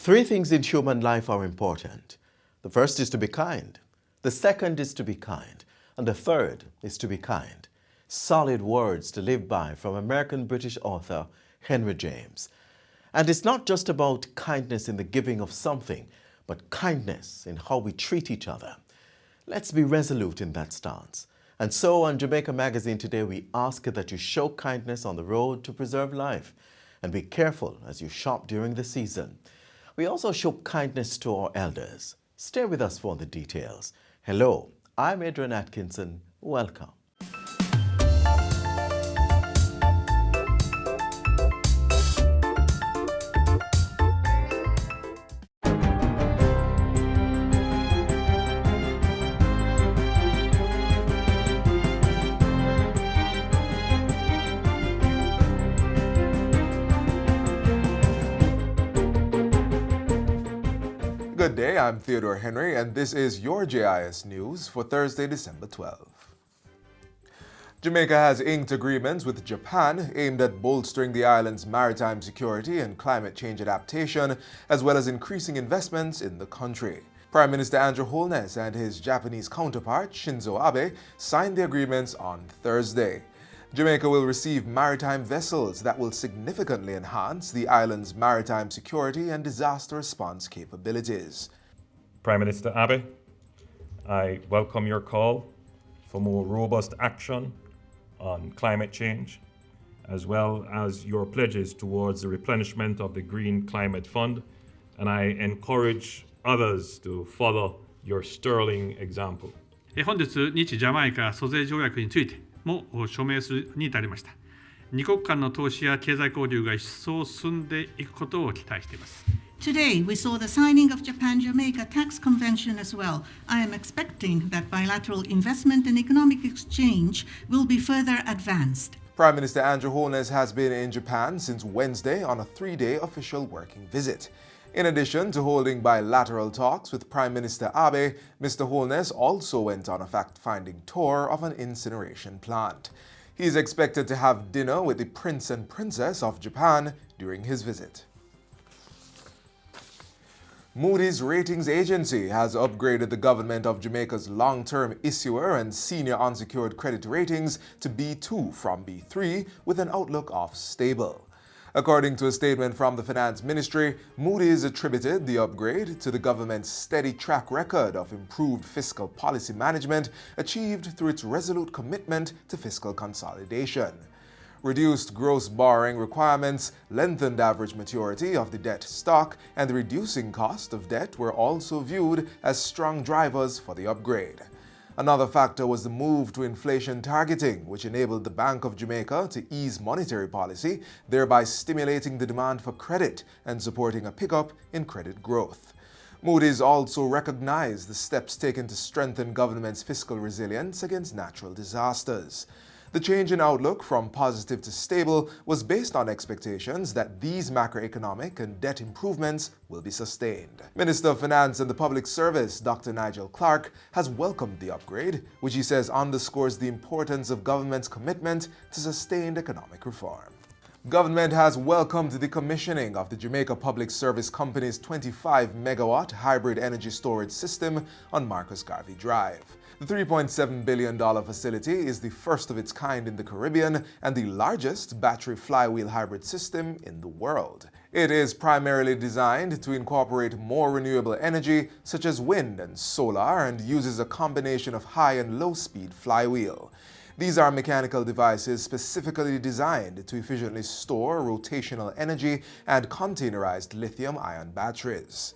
Three things in human life are important. The first is to be kind. The second is to be kind. And the third is to be kind. Solid words to live by from American-British author Henry James. And it's not just about kindness in the giving of something, but kindness in how we treat each other. Let's be resolute in that stance. And so on Jamaica Magazine today, we ask that you show kindness on the road to preserve life and be careful as you shop during the season. We also show kindness to our elders. Stay with us for the details. Hello, I'm Adrian Atkinson. Welcome. Good day, I'm Theodore Henry, and this is your JIS News for Thursday, December 12. Jamaica has inked agreements with Japan aimed at bolstering the island's maritime security and climate change adaptation, as well as increasing investments in the country. Prime Minister Andrew Holness and his Japanese counterpart, Shinzo Abe, signed the agreements on Thursday. Jamaica will receive maritime vessels that will significantly enhance the island's maritime security and disaster response capabilities. Prime Minister Abe, I welcome your call for more robust action on climate change, as well as your pledges towards the replenishment of the Green Climate Fund, and I encourage others to follow your sterling example. 本日、日ジャマイカ租税条約についても署名するに至りました。二国間の投資や経済交流が一層進んでいくことを期待しています。Today, we saw the signing of Japan-Jamaica Tax Convention as well. I am expecting that bilateral investment and economic exchange will be further advanced. Prime Minister Andrew Holness has been in Japan since Wednesday on a 3-day official working visit. In addition to holding bilateral talks with Prime Minister Abe, Mr. Holness also went on a fact-finding tour of an incineration plant. He is expected to have dinner with the Prince and Princess of Japan during his visit. Moodys Ratings Agency has upgraded the government of Jamaica's long-term issuer and senior unsecured credit ratings to B2 from B3 with an outlook of stable. According to a statement from the Finance Ministry, Moodys attributed the upgrade to the government's steady track record of improved fiscal policy management achieved through its resolute commitment to fiscal consolidation. Reduced gross borrowing requirements, lengthened average maturity of the debt stock, and the reducing cost of debt were also viewed as strong drivers for the upgrade. Another factor was the move to inflation targeting, which enabled the Bank of Jamaica to ease monetary policy, thereby stimulating the demand for credit and supporting a pickup in credit growth. Moodys also recognized the steps taken to strengthen government's fiscal resilience against natural disasters. The change in outlook from positive to stable was based on expectations that these macroeconomic and debt improvements will be sustained. Minister of Finance and the Public Service, Dr. Nigel Clark, has welcomed the upgrade, which he says underscores the importance of government's commitment to sustained economic reform. Government has welcomed the commissioning of the Jamaica Public Service Company's 25-megawatt hybrid energy storage system on Marcus Garvey Drive. The $3.7 billion facility is the first of its kind in the Caribbean and the largest battery flywheel hybrid system in the world. It is primarily designed to incorporate more renewable energy such as wind and solar and uses a combination of high and low-speed flywheel. These are mechanical devices specifically designed to efficiently store rotational energy and containerized lithium-ion batteries.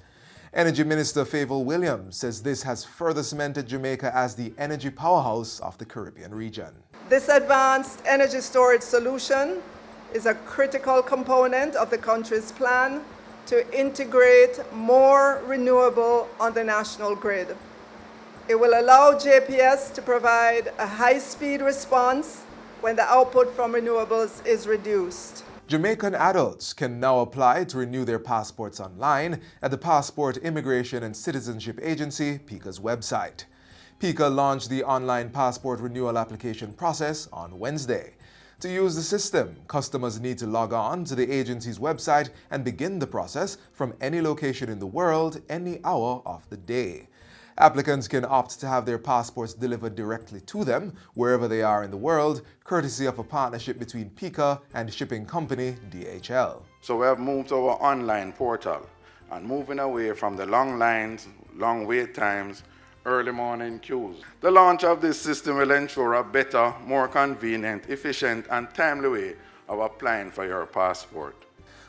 Energy Minister Favour Williams says this has further cemented Jamaica as the energy powerhouse of the Caribbean region. This advanced energy storage solution is a critical component of the country's plan to integrate more renewable on the national grid. It will allow JPS to provide a high-speed response when the output from renewables is reduced. Jamaican adults can now apply to renew their passports online at the Passport Immigration and Citizenship Agency, PICA's website. PICA launched the online passport renewal application process on Wednesday. To use the system, customers need to log on to the agency's website and begin the process from any location in the world, any hour of the day. Applicants can opt to have their passports delivered directly to them, wherever they are in the world, courtesy of a partnership between PICA and shipping company DHL. So we have moved to our online portal and moving away from the long lines, long wait times, early morning queues. The launch of this system will ensure a better, more convenient, efficient, and timely way of applying for your passport.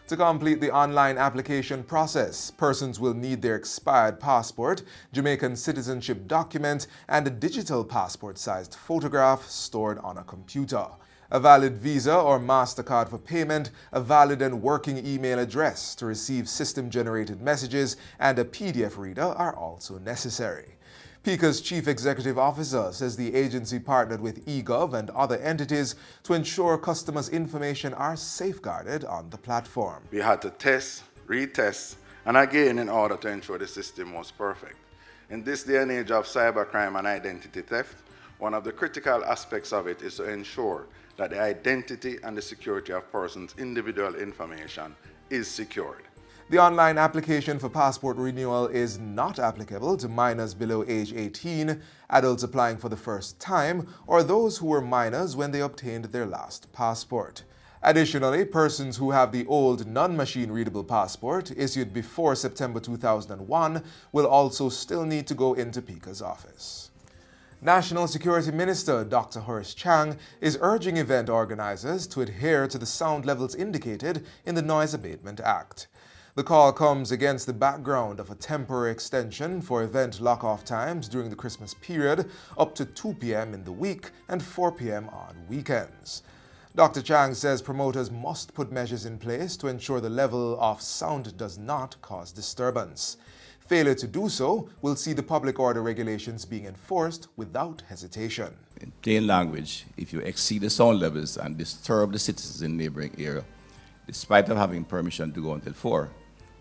To complete the online application process, persons will need their expired passport, Jamaican citizenship document, and a digital passport-sized photograph stored on a computer. A valid Visa or MasterCard for payment, a valid and working email address to receive system-generated messages, and a PDF reader are also necessary. PICA's Chief Executive Officer says the agency partnered with eGov and other entities to ensure customers' information are safeguarded on the platform. We had to test, retest, and again in order to ensure the system was perfect. In this day and age of cybercrime and identity theft, one of the critical aspects of it is to ensure that the identity and the security of persons' individual information is secured. The online application for passport renewal is not applicable to minors below age 18, adults applying for the first time, or those who were minors when they obtained their last passport. Additionally, persons who have the old non-machine readable passport issued before September 2001 will also still need to go into PICA's office. National Security Minister Dr. Horace Chang is urging event organizers to adhere to the sound levels indicated in the Noise Abatement Act. The call comes against the background of a temporary extension for event lock-off times during the Christmas period up to 2 p.m. in the week and 4 p.m. on weekends. Dr. Chang says promoters must put measures in place to ensure the level of sound does not cause disturbance. Failure to do so will see the public order regulations being enforced without hesitation. In plain language, if you exceed the sound levels and disturb the citizens in neighboring area, despite of having permission to go until 4,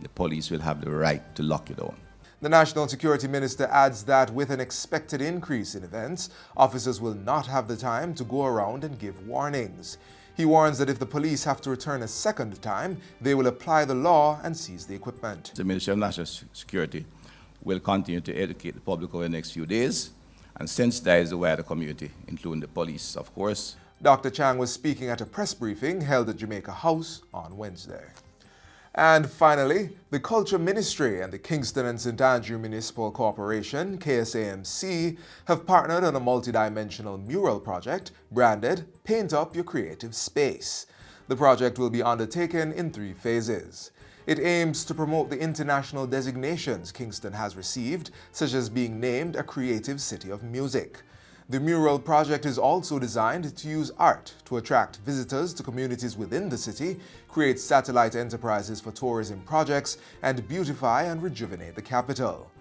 the police will have the right to lock you down. The National Security Minister adds that with an expected increase in events, officers will not have the time to go around and give warnings. He warns that if the police have to return a second time, they will apply the law and seize the equipment. The Ministry of National Security will continue to educate the public over the next few days and sensitize the wider community, including the police, of course. Dr. Chang was speaking at a press briefing held at Jamaica House on Wednesday. And finally, the Culture Ministry and the Kingston and St. Andrew Municipal Corporation, KSAMC, have partnered on a multidimensional mural project branded Paint Up Your Creative Space. The project will be undertaken in 3 phases. It aims to promote the international designations Kingston has received, such as being named a Creative City of Music. The mural project is also designed to use art to attract visitors to communities within the city, create satellite enterprises for tourism projects, and beautify and rejuvenate the capital.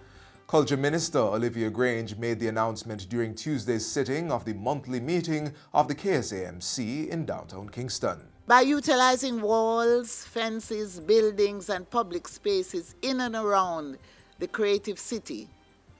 Culture Minister Olivia Grange made the announcement during Tuesday's sitting of the monthly meeting of the KSAMC in downtown Kingston. By utilizing walls, fences, buildings, and public spaces in and around the creative city,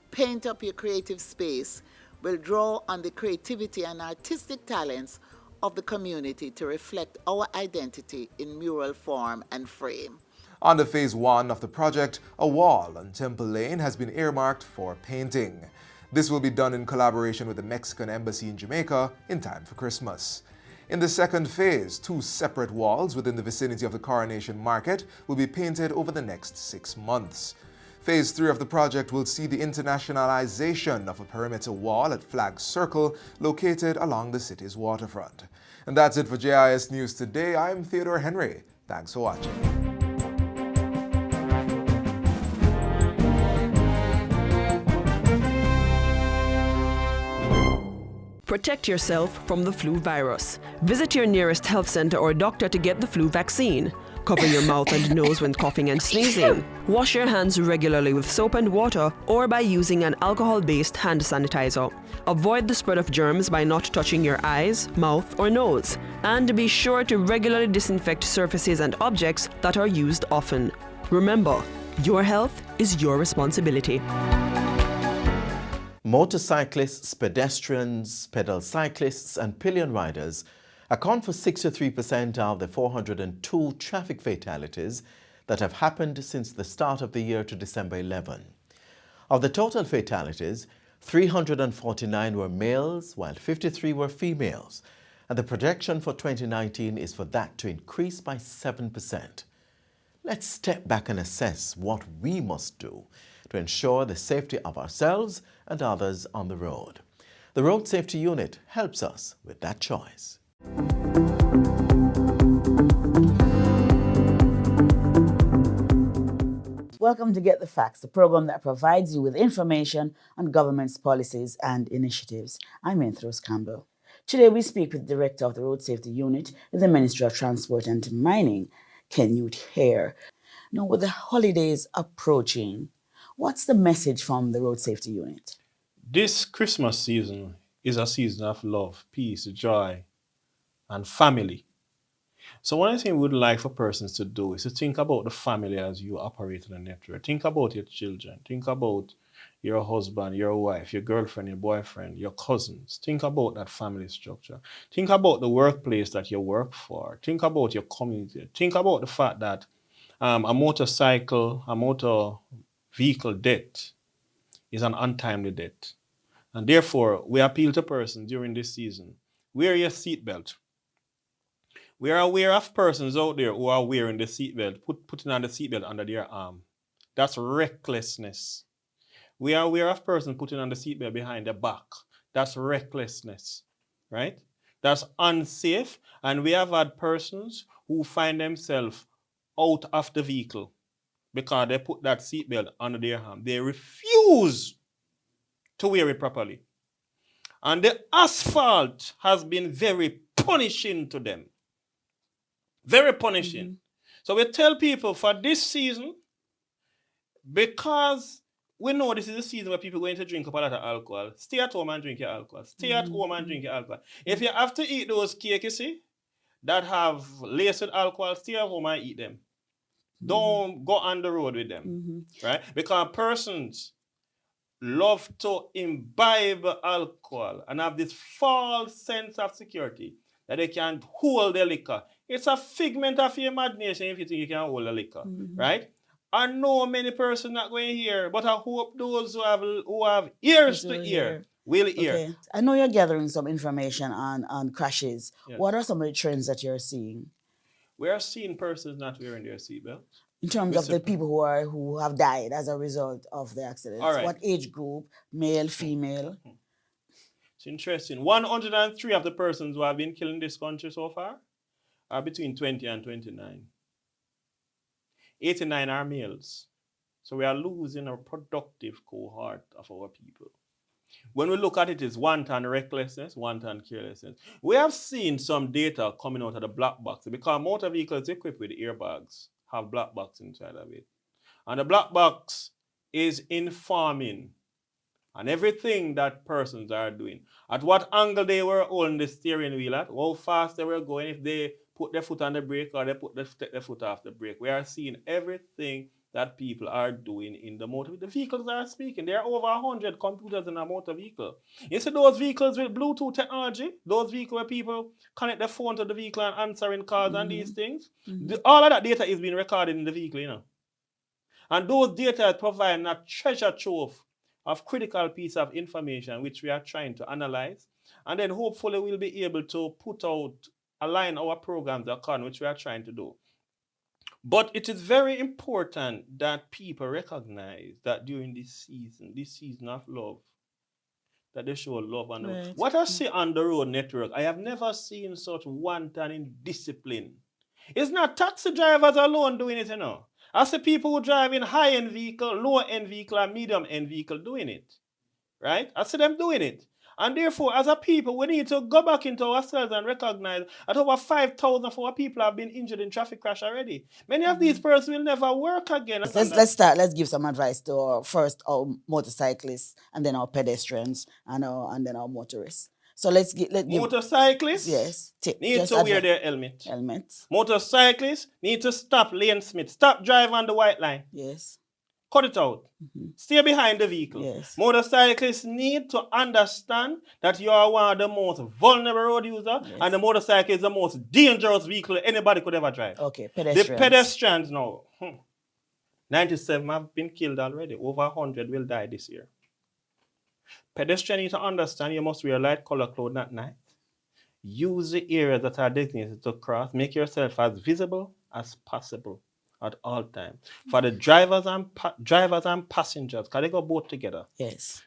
Paint Up Your Creative Space will draw on the creativity and artistic talents of the community to reflect our identity in mural form and frame. Under Phase 1 of the project, a wall on Temple Lane has been earmarked for painting. This will be done in collaboration with the Mexican Embassy in Jamaica in time for Christmas. In the second phase, 2 separate walls within the vicinity of the Coronation Market will be painted over the next 6 months. Phase 3 of the project will see the internationalization of a perimeter wall at Flag Circle located along the city's waterfront. And that's it for JIS News Today. I'm Theodore Henry. Thanks for watching. Protect yourself from the flu virus. Visit your nearest health center or doctor to get the flu vaccine. Cover your mouth and nose when coughing and sneezing. Wash your hands regularly with soap and water or by using an alcohol-based hand sanitizer. Avoid the spread of germs by not touching your eyes, mouth, or nose. And be sure to regularly disinfect surfaces and objects that are used often. Remember, your health is your responsibility. Motorcyclists, pedestrians, pedal cyclists, and pillion riders account for 63% of the 402 traffic fatalities that have happened since the start of the year to December 11. Of the total fatalities, 349 were males, while 53 were females, and the projection for 2019 is for that to increase by 7%. Let's step back and assess what we must do to ensure the safety of ourselves and others on the road. The Road Safety Unit helps us with that choice. Welcome to Get the Facts, the program that provides you with information on government's policies and initiatives. I'm Enthros Campbell. Today we speak with the Director of the Road Safety Unit in the Ministry of Transport and Mining, Caenwood here. Now, with the holidays approaching, what's the message from the Road Safety Unit? This Christmas season is a season of love, peace, joy, and family. So one thing we would like for persons to do is to think about the family as you operate in the network. Think about your children. Think about your husband, your wife, your girlfriend, your boyfriend, your cousins. Think about that family structure. Think about the workplace that you work for. Think about your community. Think about the fact that a motor vehicle death is an untimely death. And therefore, we appeal to persons during this season, wear your seatbelt. We are aware of persons out there who are wearing the seatbelt, putting on the seatbelt under their arm. That's recklessness. We are aware of persons putting on the seatbelt behind their back. That's recklessness, right? That's unsafe. And we have had persons who find themselves out of the vehicle because they put that seatbelt under their arm. They refuse to wear it properly. And the asphalt has been very punishing to them. Very punishing. Mm-hmm. So we tell people for this season, because we know this is a season where people are going to drink up a lot of alcohol, stay at home and drink your alcohol. Stay at home and drink your alcohol. If you have to eat those cakes, you see, that have laced with alcohol, stay at home and eat them. Don't go on the road with them, right? Because persons love to imbibe alcohol and have this false sense of security that they can hold their liquor. It's a figment of your imagination if you think you can hold the liquor, right? I know many persons not going to hear, but I hope those who have ears to hear will hear. Okay. I know you're gathering some information on crashes. Yes. What are some of the trends that you're seeing? We are seeing persons not wearing their seatbelt. In terms of the people who have died as a result of the accidents. All right. What age group? Male, female? It's interesting. 103 of the persons who have been killed in this country so far are between 20 and 29. 89 are males. So we are losing a productive cohort of our people. When we look at it, it's wanton recklessness, wanton carelessness. We have seen some data coming out of the black box because motor vehicles equipped with airbags have black box inside of it. And the black box is informing on everything that persons are doing. At what angle they were holding the steering wheel at, how fast they were going, if they put their foot on the brake or they take their foot off the brake. We are seeing everything that people are doing in the motor. The vehicles are speaking. There are over 100 computers in a motor vehicle. You see those vehicles with Bluetooth technology, those vehicles where people connect their phone to the vehicle and answering calls and these things, all of that data is being recorded in the vehicle, you know. And those data provide a treasure trove of critical piece of information which we are trying to analyze. And then hopefully we'll be able to align our programs according which we are trying to do. But it is very important that people recognize that during this season of love, that they show love on the road. What I see on the road network, I have never seen such wanton indiscipline. It's not taxi drivers alone doing it, you know. I see people who drive in high-end vehicle, low-end vehicle, and medium-end vehicle doing it, right? I see them doing it. And therefore, as a people, we need to go back into ourselves and recognize that over 5,000 of our people have been injured in traffic crash already. Many of these persons will never work again. Let's start. Let's give some advice to our motorcyclists, and then our pedestrians, and then our motorists. So let's give motorcyclists. Yes, need to wear their helmet. Motorcyclists need to stop lane smith. Stop driving on the white line. Yes. cut it out. Stay behind the vehicle. Yes. Motorcyclists need to understand that you are one of the most vulnerable road users, and the motorcycle is the most dangerous vehicle anybody could ever drive. Okay, pedestrians. The pedestrians now. 97 have been killed already. Over 100 will die this year. Pedestrians need to understand you must wear light color clothing at night. Use the areas that are designated to cross. Make yourself as visible as possible at all times. For the drivers and passengers, because they go both together. Yes.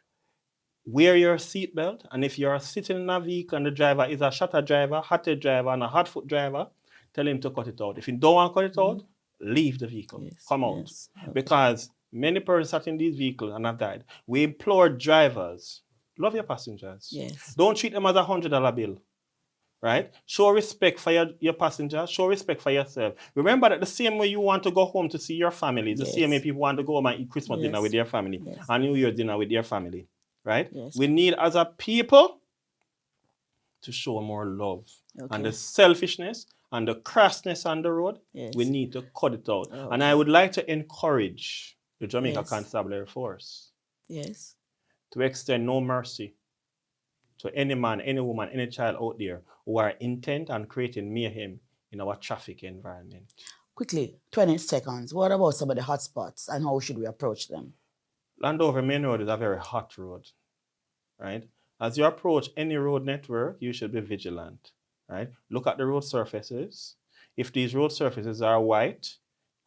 Wear your seatbelt, and if you're sitting in a vehicle and the driver is a shutter driver, hot-head driver, and a hot-foot driver, tell him to cut it out. If you don't want to cut it out, leave the vehicle. Come out. Okay. Because many persons sat in these vehicles and have died. We implore drivers, love your passengers. Yes. Don't treat them as $100 bill. Right? Show respect for your passengers. Show respect for yourself. Remember that the same way you want to go home to see your family, the same way people want to go home and eat Christmas dinner with their family and New Year's dinner with their family. Right? Yes. We need, as a people, to show more love. And the selfishness and the crassness on the road, we need to cut it out. And I would like to encourage the Jamaica Constabulary Force to extend no mercy to any man, any woman, any child out there who are intent on creating mayhem in our traffic environment. Quickly, 20 seconds. What about some of the hotspots and how should we approach them? Landover Main Road is a very hot road, right? As you approach any road network, you should be vigilant, right? Look at the road surfaces. If these road surfaces are white,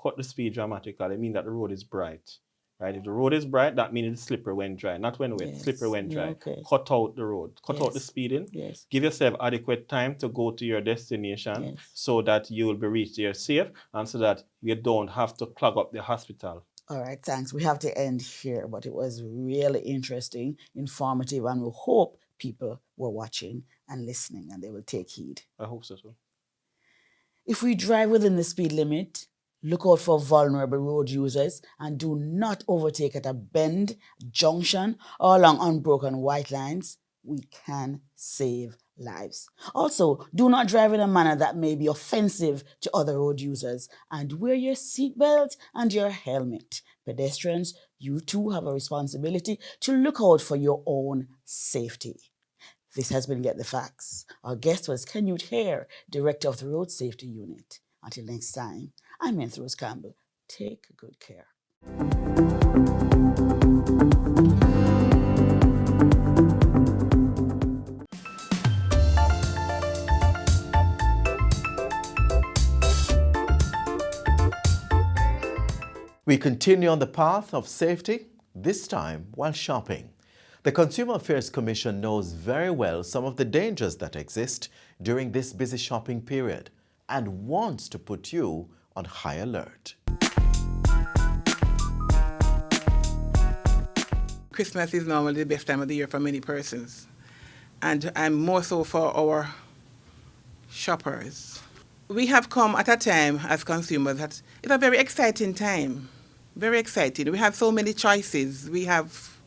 cut the speed dramatically. It means that the road is bright. Right? If the road is bright, that means it's slippery when dry, not when wet, slippery when dry. Cut out the road, cut out the speeding. Give yourself adequate time to go to your destination so that you will be reached there safe and so that you don't have to clog up the hospital. All right, thanks. We have to end here, but it was really interesting, informative, and we hope people were watching and listening and they will take heed. I hope so too. If we drive within the speed limit, look out for vulnerable road users and do not overtake at a bend, junction, or along unbroken white lines. We can save lives. Also, do not drive in a manner that may be offensive to other road users and wear your seatbelt and your helmet. Pedestrians, you too have a responsibility to look out for your own safety. This has been Get the Facts. Our guest was Caenwood Hare, Director of the Road Safety Unit. Until next time, I'm Rose Campbell. Take good care. We continue on the path of safety, this time while shopping. The Consumer Affairs Commission knows very well some of the dangers that exist during this busy shopping period and wants to put you on high alert. Christmas is normally the best time of the year for many persons, and more so for our shoppers. We have come at a time as consumers that it's a very exciting time, very exciting. We have so many choices. We have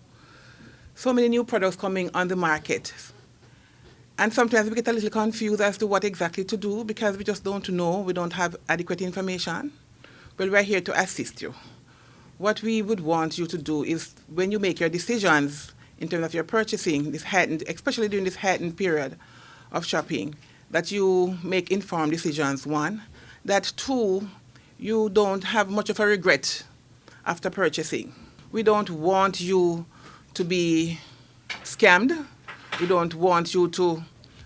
so many new products coming on the market. And sometimes we get a little confused as to what exactly to do because we just don't know, we don't have adequate information. Well, we're here to assist you. What we would want you to do is when you make your decisions in terms of your purchasing, this heightened, especially during this heightened period of shopping, that you make informed decisions, one. That two, you don't have much of a regret after purchasing. We don't want you to be scammed. We don't want you to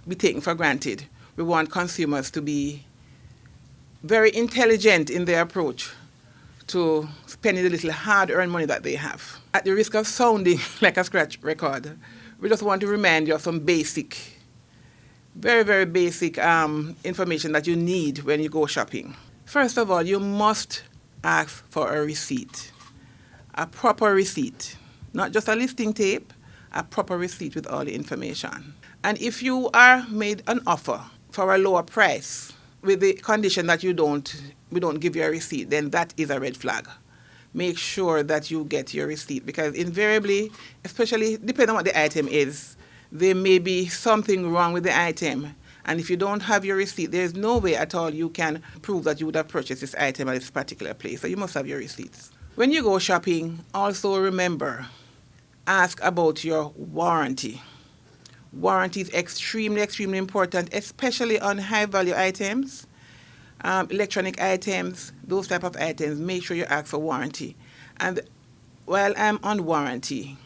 be taken for granted. We want consumers to be very intelligent in their approach to spending the little hard-earned money that they have. At the risk of sounding like a scratch record, we just want to remind you of some basic, very, very basic information that you need when you go shopping. First of all, you must ask for a receipt, a proper receipt, not just a listing tape, a proper receipt with all the information. And if you are made an offer for a lower price with the condition that we don't give you a receipt, then that is a red flag. Make sure that you get your receipt because invariably, especially depending on what the item is, there may be something wrong with the item. And if you don't have your receipt, there's no way at all you can prove that you would have purchased this item at this particular place. So you must have your receipts. When you go shopping, also remember, ask about your warranty. Warranty is extremely important, especially on high-value items, electronic items, those type of items. Make sure you ask for warranty. And while I'm on warranty,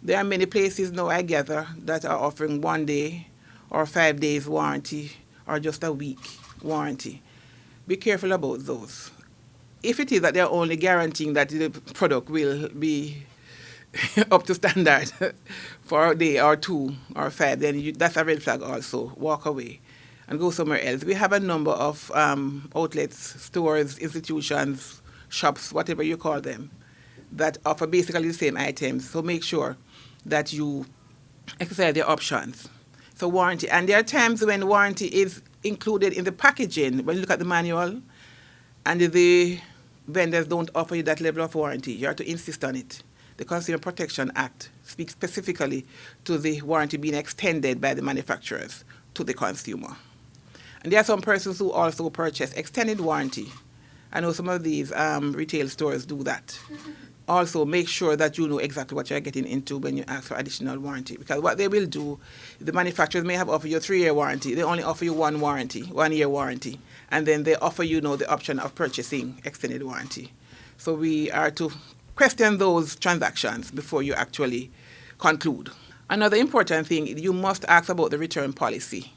there are many places now, I gather, that are offering 1 day or 5 days warranty or just a week warranty. Be careful about those. If it is that they're only guaranteeing that the product will be up to standard for a day or 2 or 5, then that's a red flag also. Walk away and go somewhere else. We have a number of outlets, stores, institutions, shops, whatever you call them, that offer basically the same items. So make sure that you exercise your options. So warranty. And there are times when warranty is included in the packaging. When you look at the manual and the vendors don't offer you that level of warranty, you have to insist on it. The Consumer Protection Act speaks specifically to the warranty being extended by the manufacturers to the consumer. And there are some persons who also purchase extended warranty. I know some of these retail stores do that. Also, make sure that you know exactly what you're getting into when you ask for additional warranty. Because what they will do, the manufacturers may have offered you a 3-year warranty. They only offer you 1 year warranty. And then they offer you the option of purchasing extended warranty. So we are to question those transactions before you actually conclude. Another important thing, you must ask about the return policy.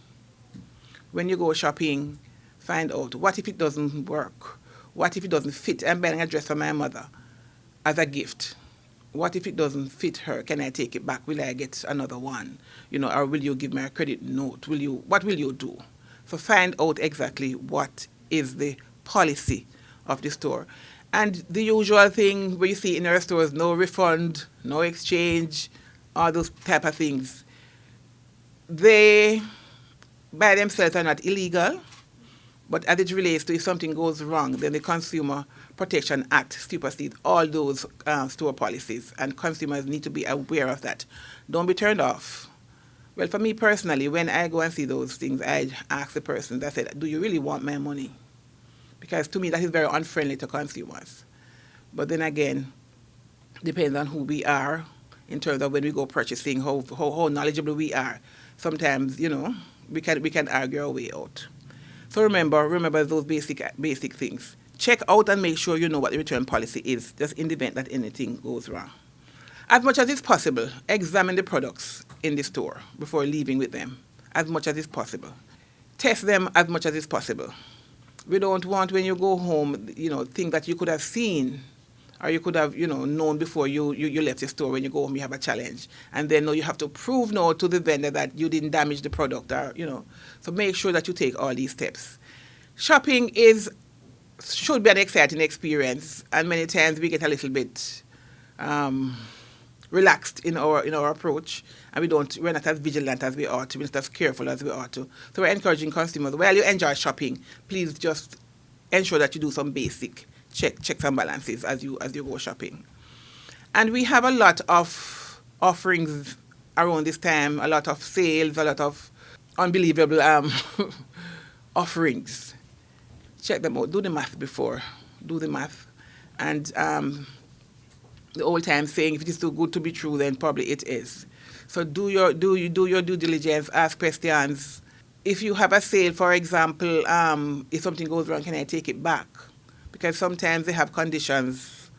When you go shopping, find out, what if it doesn't work? What if it doesn't fit? I'm buying a dress for my mother as a gift. What if it doesn't fit her? Can I take it back? Will I get another one? Or will you give me a credit note? What will you do? So find out exactly what is the policy of the store. And the usual thing where you see in our stores, no refund, no exchange, all those type of things. They, by themselves, are not illegal, but as it relates to if something goes wrong, then the Consumer Protection Act supersedes all those store policies, and consumers need to be aware of that. Don't be turned off. Well, for me personally, when I go and see those things, I ask the person, I said, do you really want my money? Because to me, that is very unfriendly to consumers. But then again, depends on who we are in terms of when we go purchasing, how knowledgeable we are. Sometimes, we can argue our way out. So remember those basic things. Check out and make sure you know what the return policy is, just in the event that anything goes wrong. As much as it's possible, examine the products in the store before leaving with them, as much as it's possible. Test them as much as it's possible. We don't want, when you go home, things that you could have seen or you could have, known before you left the store. When you go home, you have a challenge. And then you have to prove now to the vendor that you didn't damage the product, or, So make sure that you take all these steps. Shopping should be an exciting experience, and many times we get a little bit relaxed in our approach, and we're not as vigilant as we ought to, we're not as careful as we ought to. So we're encouraging consumers, while you enjoy shopping, please just ensure that you do some basic checks and balances as you go shopping. And we have a lot of offerings around this time, a lot of sales, a lot of unbelievable offerings. Check them out. Do the math before. Do the math. And the old time saying, if it is too good to be true, then probably it is. So do your due diligence, ask questions. If you have a sale, for example, if something goes wrong, can I take it back? Because sometimes they have conditions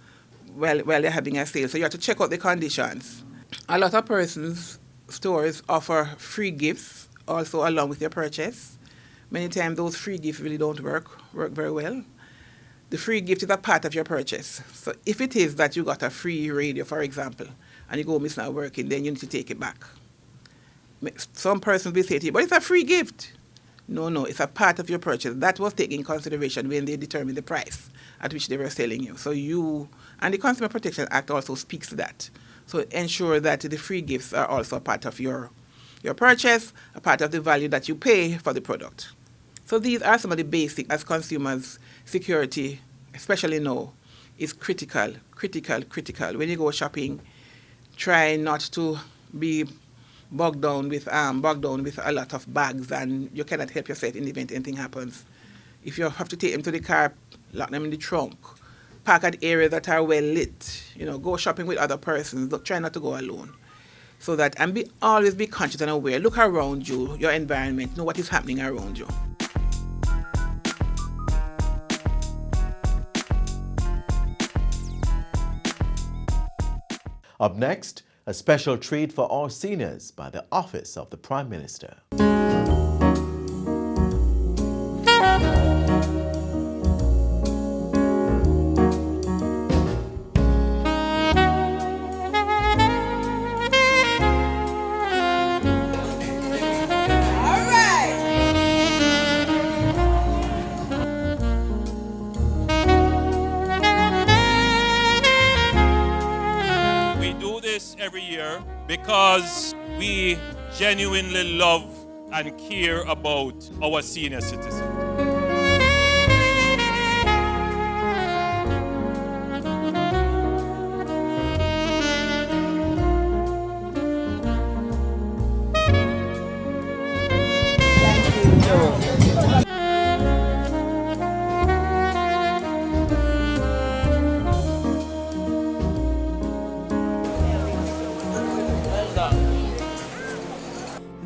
while they're having a sale. So you have to check out the conditions. A lot of stores offer free gifts also along with your purchase. Many times those free gifts really don't work very well. The free gift is a part of your purchase. So if it is that you got a free radio, for example, and you go home, it's not working, then you need to take it back. Some persons will say to you, but it's a free gift. No, it's a part of your purchase. That was taken in consideration when they determined the price at which they were selling you. So and the Consumer Protection Act also speaks to that. So ensure that the free gifts are also a part of your purchase, a part of the value that you pay for the product. So these are some of the basics. As consumers, security, especially now, is critical. When you go shopping, try not to be bogged down with a lot of bags, and you cannot help yourself in the event anything happens. If you have to take them to the car, lock them in the trunk. park at areas that are well lit. You know, go shopping with other persons. Try not to go alone. So that, and always be conscious and aware. Look around you, your environment, know what is happening around you. Up next, a special treat for all seniors by the Office of the Prime Minister. Every year because we genuinely love and care about our senior citizens.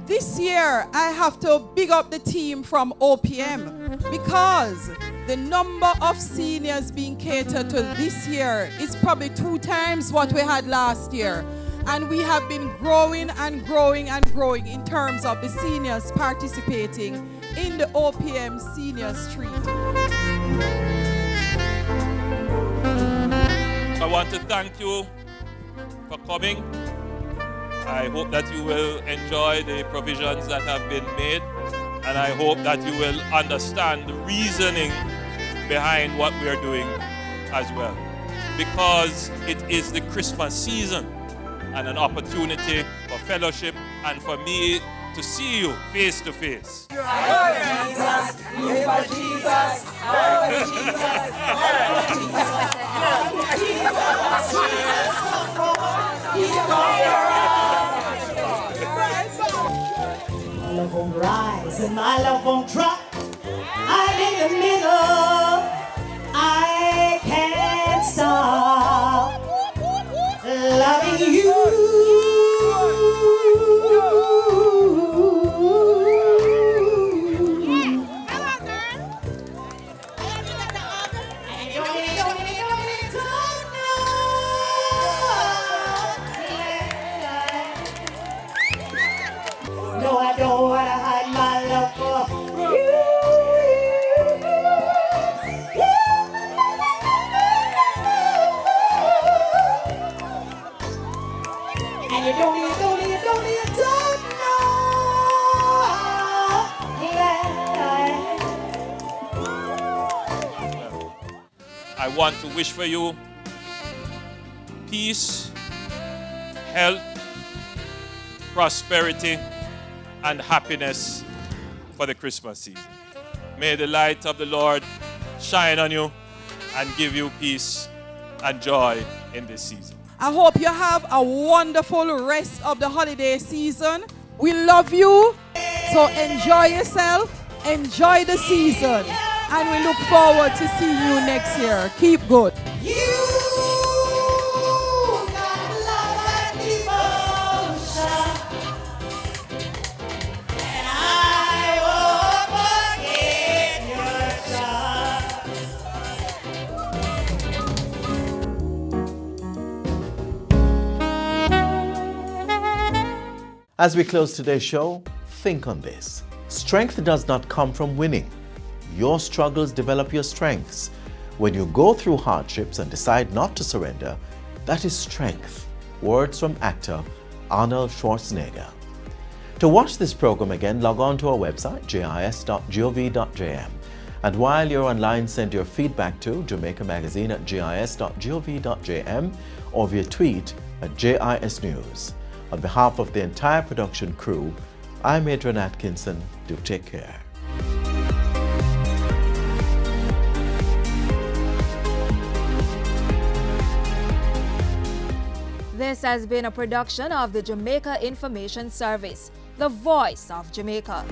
This year, I have to big up the team from OPM because the number of seniors being catered to this year is probably 2 times what we had last year. And we have been growing and growing and growing in terms of the seniors participating in the OPM Senior Street. I want to thank you for coming. I hope that you will enjoy the provisions that have been made, and I hope that you will understand the reasoning behind what we are doing as well. Because it is the Christmas season and an opportunity for fellowship and for me to see you face to face. My love won't rise and my love won't drop. I'm in the middle. I can't stop loving you. No, I don't want to hide my love for you. And you don't know. I want to wish for you peace, health, prosperity, and happiness for the Christmas season. May the light of the Lord shine on you and give you peace and joy in this season. I hope you have a wonderful rest of the holiday season. We love you, so enjoy yourself, enjoy the season, and we look forward to seeing you next year. Keep good. As we close today's show, think on this. Strength does not come from winning. Your struggles develop your strengths. When you go through hardships and decide not to surrender, that is strength. Words from actor Arnold Schwarzenegger. To watch this program again, log on to our website, gis.gov.jm. And while you're online, send your feedback to Jamaica Magazine at gis.gov.jm or via tweet at JIS News. On behalf of the entire production crew, I'm Adrian Atkinson. Do take care. This has been a production of the Jamaica Information Service, the voice of Jamaica.